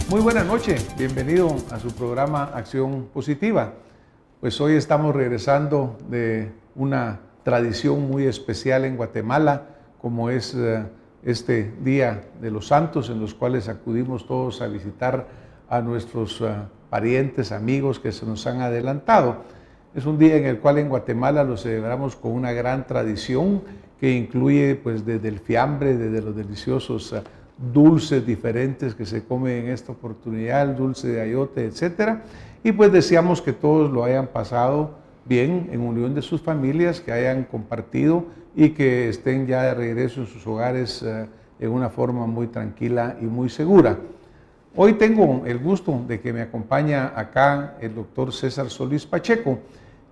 Muy buenas noches, bienvenido a su programa Acción Positiva. Pues hoy estamos regresando de una tradición muy especial en Guatemala, como es este Día de los Santos, en los cuales acudimos todos a visitar a nuestros parientes, amigos que se nos han adelantado. Es un día en el cual en Guatemala lo celebramos con una gran tradición que incluye pues desde el fiambre, desde los deliciosos dulces diferentes que se comen en esta oportunidad, el dulce de ayote, etcétera. Y pues deseamos que todos lo hayan pasado bien en unión de sus familias, que hayan compartido y que estén ya de regreso en sus hogares en una forma muy tranquila y muy segura. Hoy tengo el gusto de que me acompaña acá el doctor César Solís Pacheco,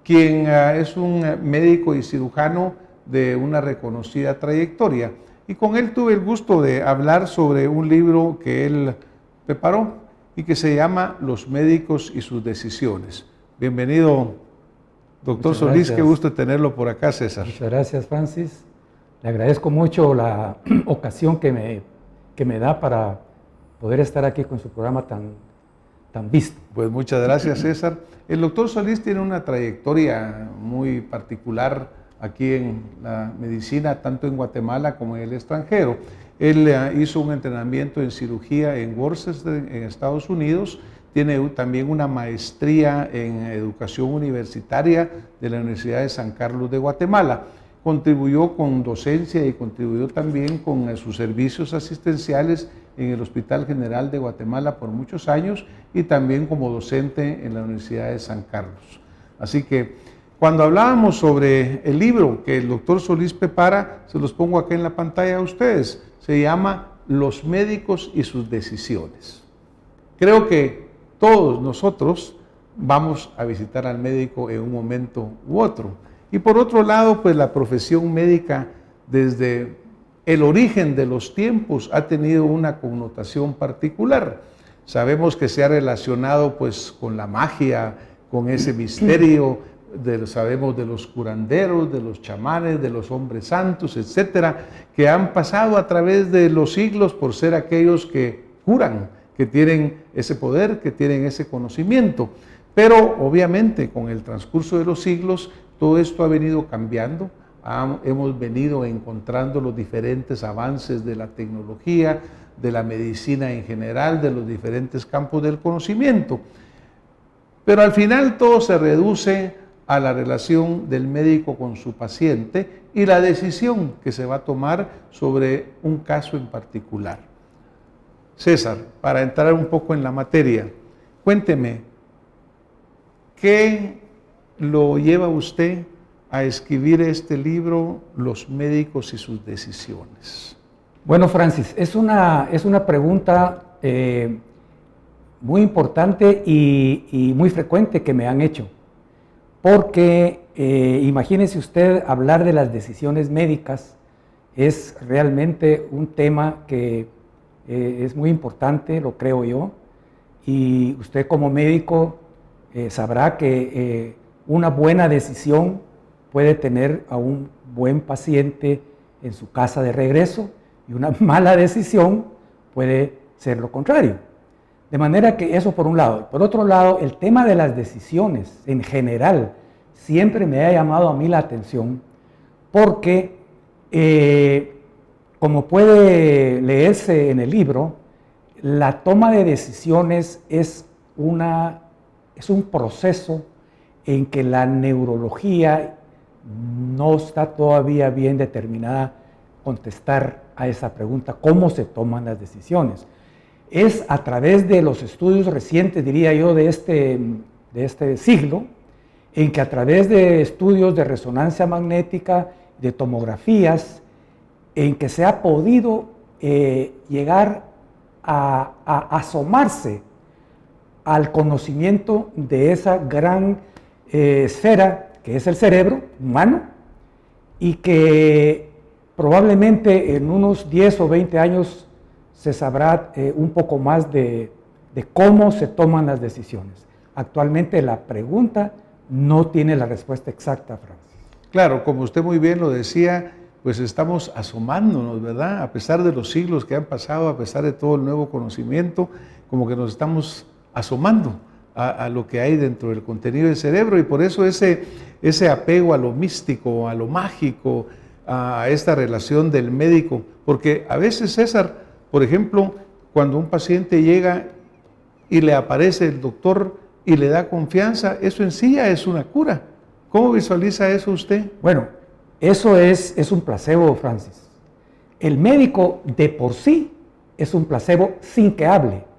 quien es un médico y cirujano de una reconocida trayectoria. Y con él tuve el gusto de hablar sobre un libro que él preparó y que se llama Los médicos y sus decisiones. Bienvenido, doctor Solís, qué gusto tenerlo por acá, César. Muchas gracias, Francis. Le agradezco mucho la ocasión que me da para poder estar aquí con su programa tan visto. Pues muchas gracias, César. El doctor Solís tiene una trayectoria muy particular aquí en la medicina, tanto en Guatemala como en el extranjero. Él hizo un entrenamiento en cirugía en Worcester, en Estados Unidos. Tiene también una maestría en educación universitaria de la Universidad de San Carlos de Guatemala. Contribuyó con docencia y contribuyó también con sus servicios asistenciales en el Hospital General de Guatemala por muchos años y también como docente en la Universidad de San Carlos. Así que cuando hablábamos sobre el libro que el doctor Solís prepara, se los pongo acá en la pantalla a ustedes, se llama Los médicos y sus decisiones. Creo que todos nosotros vamos a visitar al médico en un momento u otro. Y por otro lado, pues la profesión médica desde el origen de los tiempos ha tenido una connotación particular. Sabemos que se ha relacionado pues con la magia, con ese misterio, sabemos de los curanderos, de los chamanes, de los hombres santos, etcétera, que han pasado a través de los siglos por ser aquellos que curan, que tienen ese poder, que tienen ese conocimiento. Pero obviamente con el transcurso de los siglos todo esto ha venido cambiando, hemos venido encontrando los diferentes avances de la tecnología, de la medicina en general, de los diferentes campos del conocimiento. Pero al final todo se reduce a la relación del médico con su paciente y la decisión que se va a tomar sobre un caso en particular. César, para entrar un poco en la materia, cuénteme, ¿qué lo lleva usted a escribir este libro, Los médicos y sus decisiones? Bueno, Francis, es una pregunta muy importante y muy frecuente que me han hecho. Porque imagínese usted, hablar de las decisiones médicas es realmente un tema que es muy importante, lo creo yo, y usted como médico sabrá que una buena decisión puede tener a un buen paciente en su casa de regreso y una mala decisión puede ser lo contrario. De manera que eso por un lado. Por otro lado, el tema de las decisiones en general siempre me ha llamado a mí la atención porque, como puede leerse en el libro, la toma de decisiones es un proceso en que la neurología no está todavía bien determinada contestar a esa pregunta, ¿cómo se toman las decisiones? Es a través de los estudios recientes, diría yo, de este siglo, en que a través de estudios de resonancia magnética, de tomografías, en que se ha podido llegar a asomarse al conocimiento de esa gran esfera que es el cerebro humano y que probablemente en unos 10 o 20 años se sabrá un poco más de cómo se toman las decisiones. Actualmente la pregunta no tiene la respuesta exacta, Francis. Claro, como usted muy bien lo decía, pues estamos asomándonos, ¿verdad? A pesar de los siglos que han pasado, a pesar de todo el nuevo conocimiento, como que nos estamos asomando a lo que hay dentro del contenido del cerebro, y por eso ese apego a lo místico, a lo mágico, a esta relación del médico, porque a veces, César, por ejemplo, cuando un paciente llega y le aparece el doctor y le da confianza, eso en sí ya es una cura. ¿Cómo visualiza eso usted? Bueno, eso es un placebo, Francis. El médico de por sí es un placebo sin que hable,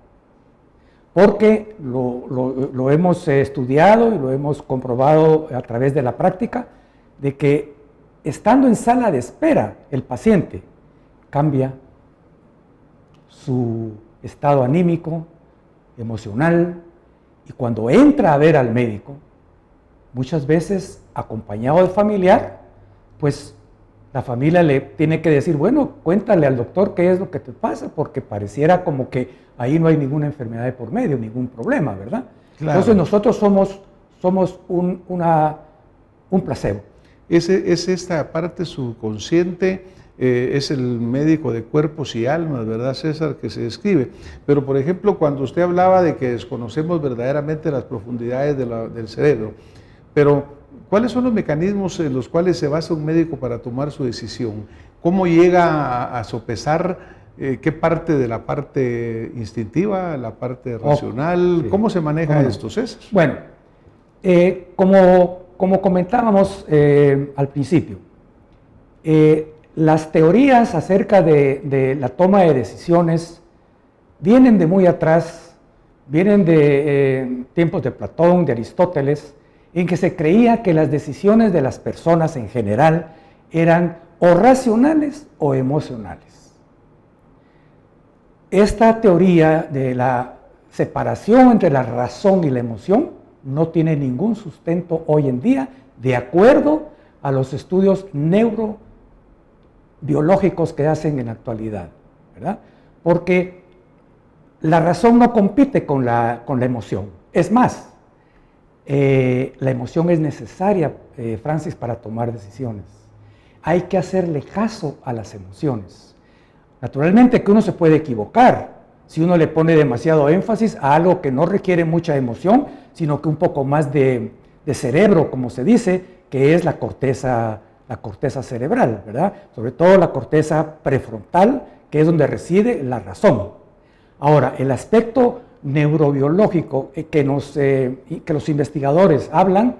porque lo hemos estudiado y lo hemos comprobado a través de la práctica, de que estando en sala de espera, el paciente cambia su estado anímico, emocional, y cuando entra a ver al médico, muchas veces acompañado del familiar, pues la familia le tiene que decir, bueno, cuéntale al doctor qué es lo que te pasa, porque pareciera como que ahí no hay ninguna enfermedad de por medio, ningún problema, ¿verdad? Claro. Entonces nosotros somos un placebo. Es esta parte subconsciente, es el médico de cuerpos y almas, ¿verdad, César?, que se describe. Pero, por ejemplo, cuando usted hablaba de que desconocemos verdaderamente las profundidades del cerebro, pero ¿cuáles son los mecanismos en los cuales se basa un médico para tomar su decisión? ¿Cómo llega a sopesar qué parte de la parte instintiva, la parte racional? Sí. ¿Cómo se maneja esto, César? Bueno, como comentábamos al principio, las teorías acerca de la toma de decisiones vienen de muy atrás, vienen de tiempos de Platón, de Aristóteles, en que se creía que las decisiones de las personas en general eran o racionales o emocionales. Esta teoría de la separación entre la razón y la emoción no tiene ningún sustento hoy en día, de acuerdo a los estudios neurobiológicos que hacen en la actualidad, ¿verdad? Porque la razón no compite con la emoción. Es más, la emoción es necesaria, Francis, para tomar decisiones. Hay que hacerle caso a las emociones. Naturalmente que uno se puede equivocar si uno le pone demasiado énfasis a algo que no requiere mucha emoción, sino que un poco más de cerebro, como se dice, que es la corteza cerebral, ¿verdad? Sobre todo la corteza prefrontal, que es donde reside la razón. Ahora, el aspecto neurobiológico que los investigadores hablan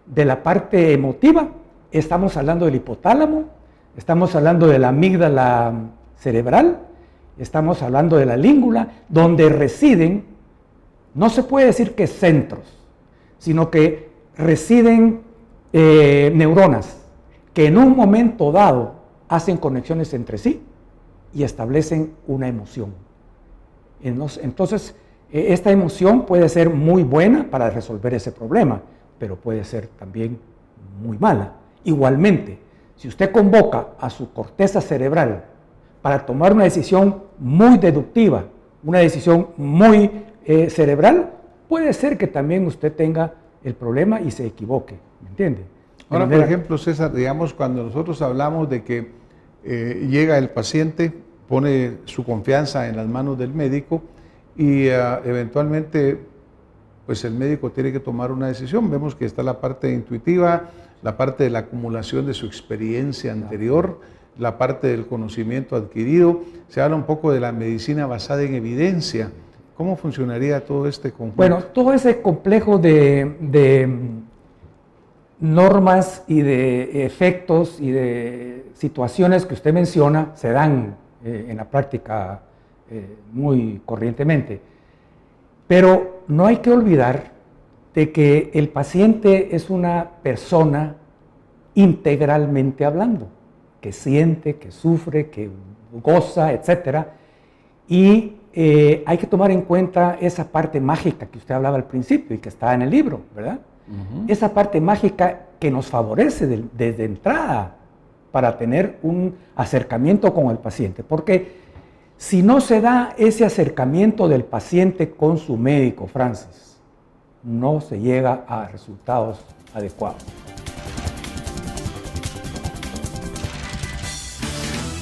de la parte emotiva, estamos hablando del hipotálamo, estamos hablando de la amígdala cerebral, estamos hablando de la língula, donde residen, no se puede decir que centros, sino que residen neuronas que en un momento dado hacen conexiones entre sí y establecen una emoción. Entonces, esta emoción puede ser muy buena para resolver ese problema, pero puede ser también muy mala. Igualmente, si usted convoca a su corteza cerebral para tomar una decisión muy deductiva, una decisión muy cerebral, puede ser que también usted tenga el problema y se equivoque, ¿me entiende? Ahora, por ejemplo, César, digamos, cuando nosotros hablamos de que llega el paciente, pone su confianza en las manos del médico y eventualmente pues el médico tiene que tomar una decisión. Vemos que está la parte intuitiva, la parte de la acumulación de su experiencia anterior, la parte del conocimiento adquirido. Se habla un poco de la medicina basada en evidencia. ¿Cómo funcionaría todo este conjunto? Bueno, todo ese complejo de normas y de efectos y de situaciones que usted menciona se dan en la práctica muy corrientemente. Pero no hay que olvidar de que el paciente es una persona integralmente hablando, que siente, que sufre, que goza, etc. Y hay que tomar en cuenta esa parte mágica que usted hablaba al principio y que está en el libro, ¿verdad? Esa parte mágica que nos favorece desde entrada para tener un acercamiento con el paciente, porque si no se da ese acercamiento del paciente con su médico, Francis, no se llega a resultados adecuados.